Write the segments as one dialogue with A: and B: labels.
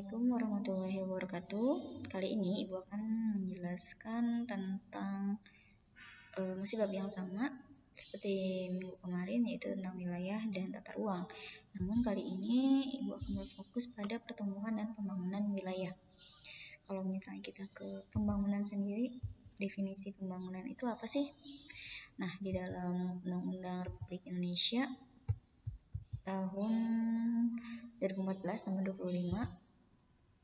A: Assalamualaikum warahmatullahi wabarakatuh. Kali ini Ibu akan menjelaskan tentang masih bab yang sama seperti minggu kemarin, yaitu tentang wilayah dan tata ruang. Namun kali ini Ibu akan berfokus pada pertumbuhan dan pembangunan wilayah. Kalau misalnya kita ke pembangunan sendiri, definisi pembangunan itu apa sih? Nah, di dalam Undang-Undang Republik Indonesia tahun 2014 nomor 25,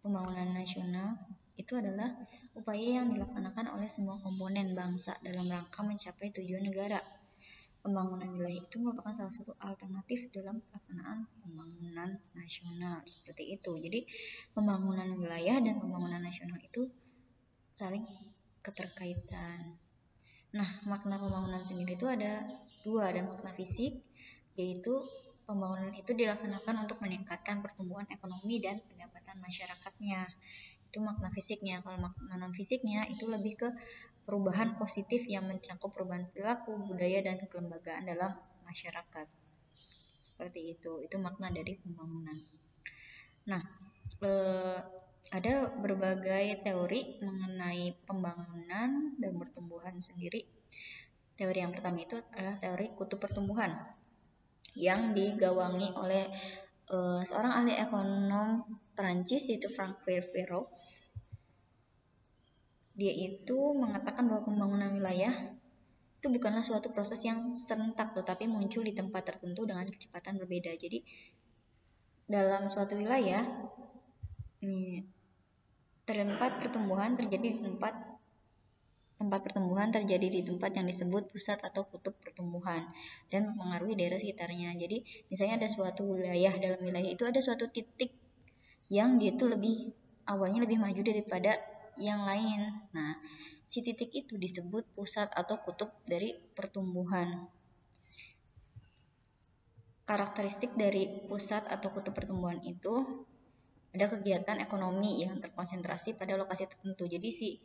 A: pembangunan nasional itu adalah upaya yang dilaksanakan oleh semua komponen bangsa dalam rangka mencapai tujuan negara. Pembangunan wilayah itu merupakan salah satu alternatif dalam pelaksanaan pembangunan nasional, seperti itu. Jadi pembangunan wilayah dan pembangunan nasional itu saling keterkaitan. Nah, makna pembangunan sendiri itu ada dua, ada makna fisik, yaitu pembangunan itu dilaksanakan untuk meningkatkan pertumbuhan ekonomi dan pendapatan masyarakatnya. Itu makna fisiknya. Kalau makna non fisiknya itu lebih ke perubahan positif yang mencakup perubahan perilaku, budaya, dan kelembagaan dalam masyarakat. Seperti itu. Itu makna dari pembangunan. Nah, ada berbagai teori mengenai pembangunan dan pertumbuhan sendiri. Teori yang pertama itu adalah teori kutub pertumbuhan yang digawangi oleh seorang ahli ekonom Perancis, yaitu Francois Viraux. Dia itu mengatakan bahwa pembangunan wilayah itu bukanlah suatu proses yang serentak, tetapi muncul di tempat tertentu dengan kecepatan berbeda. Jadi dalam suatu wilayah tempat pertumbuhan terjadi di tempat pertumbuhan terjadi di tempat yang disebut pusat atau kutub pertumbuhan dan mempengaruhi daerah sekitarnya. Jadi misalnya ada suatu wilayah, dalam wilayah itu ada suatu titik yang dia itu awalnya lebih maju daripada yang lain. Nah, si titik itu disebut pusat atau kutub dari pertumbuhan. Karakteristik dari pusat atau kutub pertumbuhan itu ada kegiatan ekonomi yang terkonsentrasi pada lokasi tertentu. Jadi si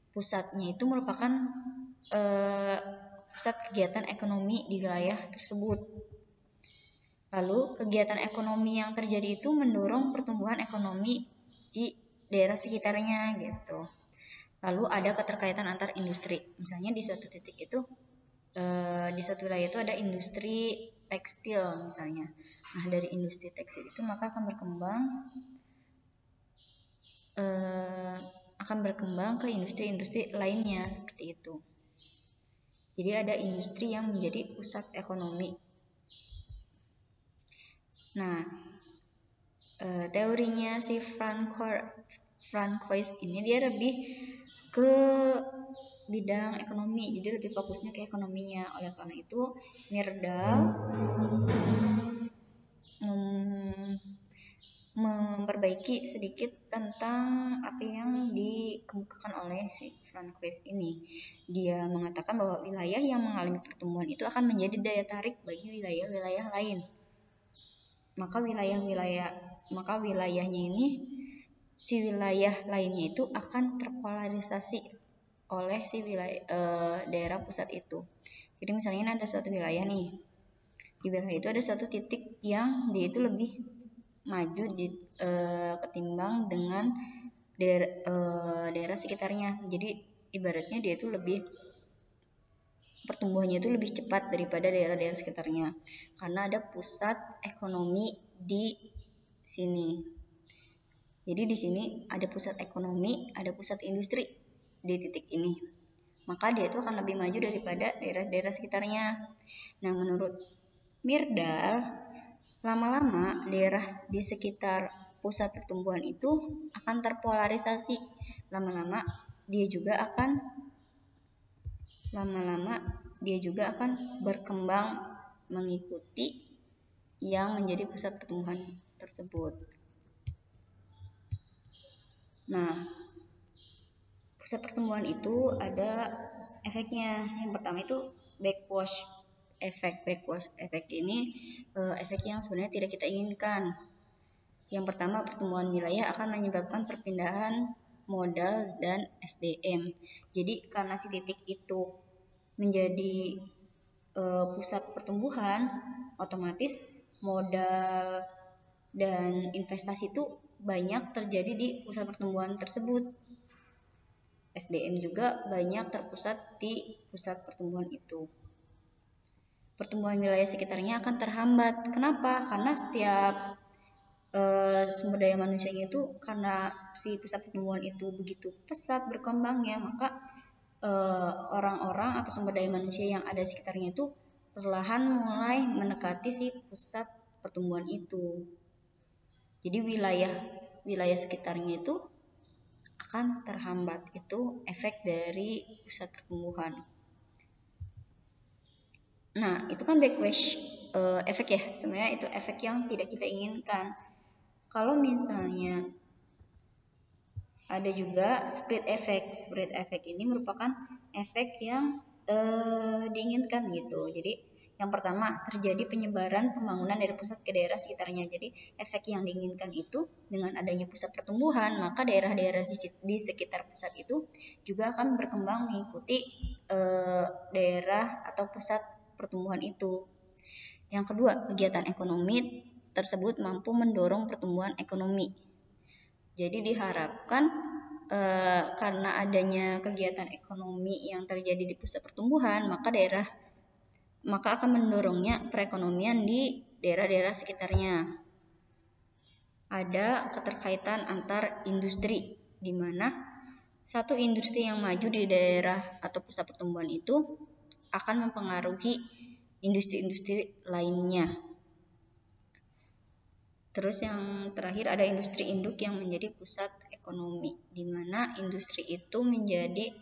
A: pusatnya itu merupakan pusat kegiatan ekonomi di wilayah tersebut. Lalu kegiatan ekonomi yang terjadi itu mendorong pertumbuhan ekonomi di daerah sekitarnya gitu. Lalu ada keterkaitan antar industri. Misalnya di suatu titik itu di suatu wilayah itu ada industri tekstil misalnya. Nah, dari industri tekstil itu maka akan berkembang ke industri-industri lainnya seperti itu. Jadi ada industri yang menjadi pusat ekonomi. Nah, teorinya si Francois ini dia lebih ke bidang ekonomi, jadi lebih fokusnya ke ekonominya. Oleh karena itu, Myrdal memperbaiki sedikit tentang apa yang dikemukakan oleh si Francois ini. Dia mengatakan bahwa wilayah yang mengalami pertumbuhan itu akan menjadi daya tarik bagi wilayah-wilayah lain. Maka wilayahnya ini, si wilayah lainnya itu akan terpolarisasi oleh si daerah pusat itu. Jadi misalnya ada suatu wilayah nih, di wilayah itu ada suatu titik yang dia itu lebih maju ketimbang dengan daerah sekitarnya. Jadi ibaratnya dia itu pertumbuhannya itu lebih cepat daripada daerah-daerah sekitarnya karena ada pusat ekonomi di sini. Jadi di sini ada pusat ekonomi, ada pusat industri di titik ini. Maka dia itu akan lebih maju daripada daerah-daerah sekitarnya. Nah, menurut Myrdal, lama-lama daerah di sekitar pusat pertumbuhan itu akan terpolarisasi. Lama-lama dia juga akan berkembang mengikuti yang menjadi pusat pertumbuhan tersebut. Nah, pusat pertumbuhan itu ada efeknya. Yang pertama itu backwash effect. Backwash effect ini efek yang sebenarnya tidak kita inginkan. Yang pertama, pertumbuhan wilayah akan menyebabkan perpindahan modal dan SDM. Jadi karena si titik itu menjadi pusat pertumbuhan, otomatis modal dan investasi itu banyak terjadi di pusat pertumbuhan tersebut. SDM juga banyak terpusat di pusat pertumbuhan itu. Pertumbuhan wilayah sekitarnya akan terhambat. Kenapa? Karena setiap sumber daya manusianya itu, karena si pusat pertumbuhan itu begitu pesat berkembangnya, maka orang-orang atau sumber daya manusia yang ada di sekitarnya itu perlahan mulai mendekati si pusat pertumbuhan itu. Jadi wilayah sekitarnya itu akan terhambat. Itu efek dari pusat pertumbuhan. Nah, itu kan backlash efek ya. Sebenarnya itu efek yang tidak kita inginkan. Kalau misalnya ada juga spread effect. Spread effect ini merupakan efek yang diinginkan gitu. Jadi yang pertama, terjadi penyebaran pembangunan dari pusat ke daerah sekitarnya. Jadi efek yang diinginkan itu dengan adanya pusat pertumbuhan, maka daerah-daerah di sekitar pusat itu juga akan berkembang mengikuti daerah atau pusat pertumbuhan itu. Yang kedua, kegiatan ekonomi tersebut mampu mendorong pertumbuhan ekonomi. Jadi diharapkan karena adanya kegiatan ekonomi yang terjadi di pusat pertumbuhan, maka akan mendorongnya perekonomian di daerah-daerah sekitarnya. Ada keterkaitan antar industri, di mana satu industri yang maju di daerah atau pusat pertumbuhan itu akan mempengaruhi industri-industri lainnya. Terus yang terakhir ada industri induk yang menjadi pusat ekonomi, di mana industri itu menjadi,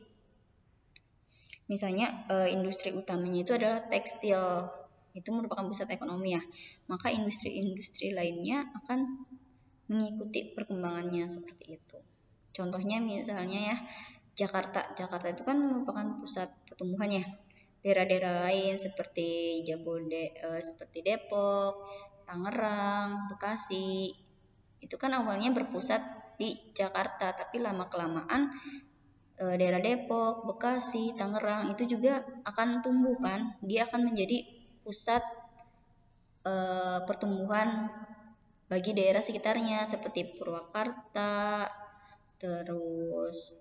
A: misalnya industri utamanya itu adalah tekstil, itu merupakan pusat ekonomi ya, maka industri-industri lainnya akan mengikuti perkembangannya seperti itu. Contohnya misalnya ya, Jakarta itu kan merupakan pusat pertumbuhan ya. Daerah-daerah lain seperti seperti Depok, Tangerang, Bekasi, itu kan awalnya berpusat di Jakarta, tapi lama-kelamaan daerah Depok, Bekasi, Tangerang itu juga akan tumbuh kan, dia akan menjadi pusat pertumbuhan bagi daerah sekitarnya seperti Purwakarta, terus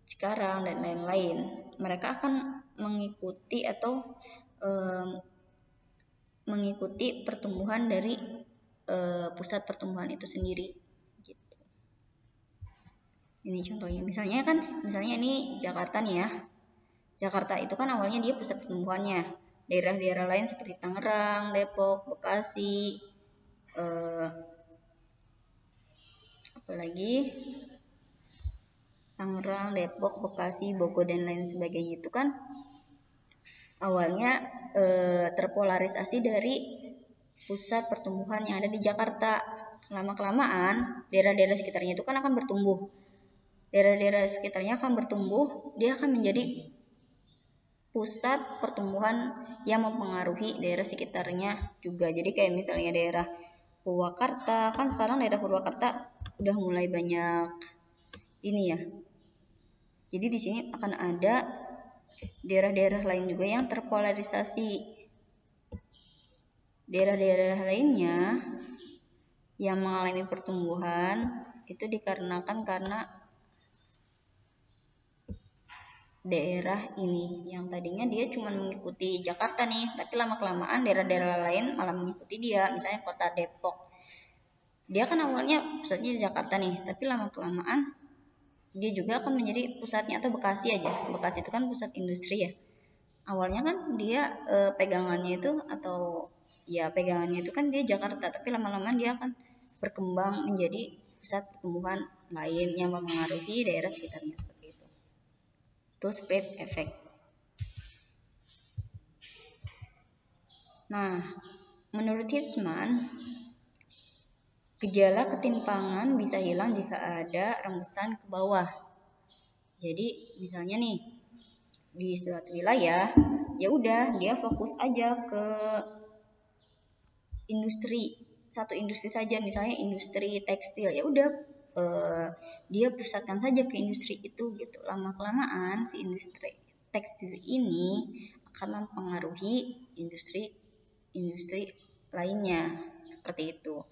A: Cikarang dan lain-lain. Mereka akan mengikuti atau mengikuti pertumbuhan dari pusat pertumbuhan itu sendiri. Gitu. Ini contohnya. Misalnya ini Jakarta nih ya. Jakarta itu kan awalnya dia pusat pertumbuhannya. Daerah-daerah lain seperti Tangerang, Depok, Bekasi, apalagi Tangerang, Depok, Bekasi, Bogor dan lain sebagainya itu kan awalnya terpolarisasi dari pusat pertumbuhan yang ada di Jakarta. Lama-kelamaan daerah-daerah sekitarnya itu kan akan bertumbuh. Daerah-daerah sekitarnya akan bertumbuh, dia akan menjadi pusat pertumbuhan yang mempengaruhi daerah sekitarnya juga. Jadi kayak misalnya daerah Purwakarta, kan sekarang daerah Purwakarta udah mulai banyak ini ya. Jadi di sini akan ada daerah-daerah lain juga yang terpolarisasi. Daerah-daerah lainnya yang mengalami pertumbuhan itu dikarenakan karena daerah ini yang tadinya dia cuma mengikuti Jakarta nih, tapi lama-kelamaan daerah-daerah lain malah mengikuti dia. Misalnya kota Depok, dia kan awalnya pusatnya di Jakarta nih, tapi lama-kelamaan dia juga akan menjadi pusatnya. Atau Bekasi aja, Bekasi itu kan pusat industri ya. Awalnya kan dia pegangannya itu kan dia Jakarta, tapi lama-lama dia akan berkembang menjadi pusat pertumbuhan lain yang mempengaruhi daerah sekitarnya seperti itu. Itu spread effect. Nah, menurut Hirschman, gejala ketimpangan bisa hilang jika ada rembesan ke bawah. Jadi misalnya nih di suatu wilayah, ya udah dia fokus aja ke satu industri saja, misalnya industri tekstil, ya udah dia pusatkan saja ke industri itu gitu. Lama-kelamaan si industri tekstil ini akan mempengaruhi industri lainnya. seperti itu.